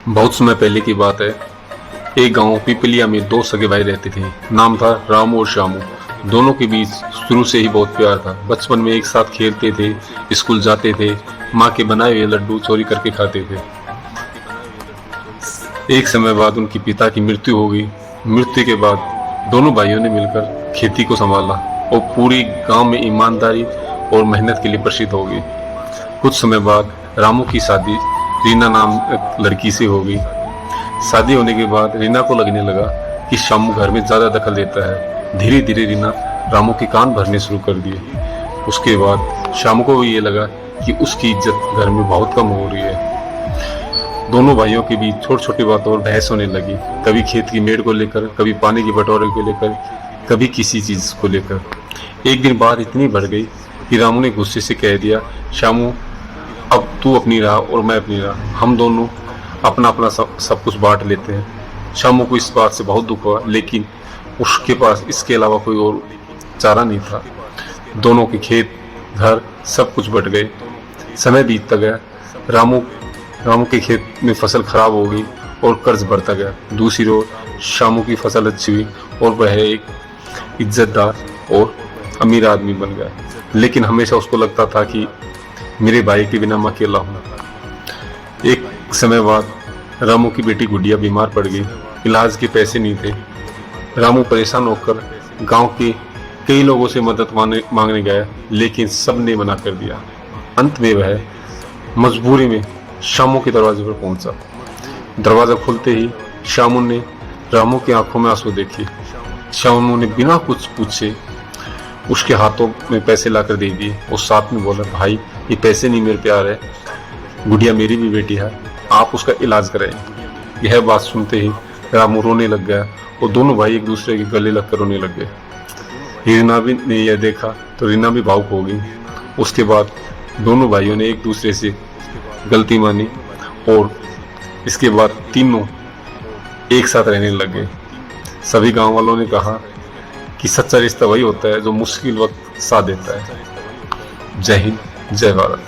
बहुत समय पहले की बात है। एक गांव पिपलिया में दो सगे भाई रहते थे। नाम था रामू और श्यामू। दोनों के बीच शुरू से ही बहुत प्यार था। बचपन में एक साथ खेलते थे, स्कूल जाते थे, माँ के बनाए हुए लड्डू चोरी करके खाते थे। एक समय बाद उनके पिता की मृत्यु हो गई। मृत्यु के बाद दोनों भाइयों ने मिलकर खेती को संभाला और पूरी गांव में ईमानदारी और मेहनत के लिए प्रसिद्ध हो गई। कुछ समय बाद रामू की शादी रीना नाम एक लड़की से हो गई। शादी होने के बाद रीना को लगने लगा कि श्यामू घर में ज्यादा दखल देता है। धीरे धीरे रीना रामू के कान भरने शुरू कर दिए। उसके बाद श्यामू को भी ये लगा कि उसकी इज्जत घर में बहुत कम हो रही है। दोनों भाइयों के बीच छोटी छोटी बातों और बहस होने लगी। कभी खेत की मेड़ को लेकर, कभी पानी की बटोरे को लेकर, कभी किसी चीज को लेकर। एक दिन बात इतनी बढ़ गई कि रामू ने गुस्से से कह दिया, श्यामू अब तू अपनी राह और मैं अपनी राह, हम दोनों अपना अपना सब कुछ बांट लेते हैं। श्यामू को इस बात से बहुत दुख हुआ, लेकिन उसके पास इसके अलावा कोई और चारा नहीं था। दोनों के खेत, घर सब कुछ बट गए। समय बीतता गया। रामू के खेत में फसल खराब हो गई और कर्ज बढ़ता गया। दूसरी ओर श्यामू की फसल अच्छी हुई और वह एक इज्जतदार और अमीर आदमी बन गया। लेकिन हमेशा उसको लगता था कि मेरे भाई के बिना मैं अकेला हूँ। एक समय बाद रामू की बेटी गुड़िया बीमार पड़ गई। इलाज के पैसे नहीं थे। रामू परेशान होकर गांव के कई लोगों से मदद मांगने गया, लेकिन सब ने मना कर दिया। अंत में वह मजबूरी में श्यामू के दरवाजे पर पहुंचा। दरवाजा खुलते ही श्यामू ने रामू की आंखों में आंसू देखे। श्यामू ने बिना कुछ पूछे उसके हाथों में पैसे लाकर दे दिए और साथ में बोला, भाई ये पैसे नहीं मेरे प्यार है, गुड़िया मेरी भी बेटी है, आप उसका इलाज कराएं। यह बात सुनते ही रामू रोने लग गया और दोनों भाई एक दूसरे के गले लगकर रोने लग गए। रीना भी ने यह देखा तो रीना भी भावुक हो गई। उसके बाद दोनों भाइयों ने एक दूसरे से गलती मानी और इसके बाद तीनों एक साथ रहने लग गए। सभी गांव वालों ने कहा कि सच्चा रिश्ता वही होता है जो मुश्किल वक्त साथ देता है। जय हिंद, जय भारत।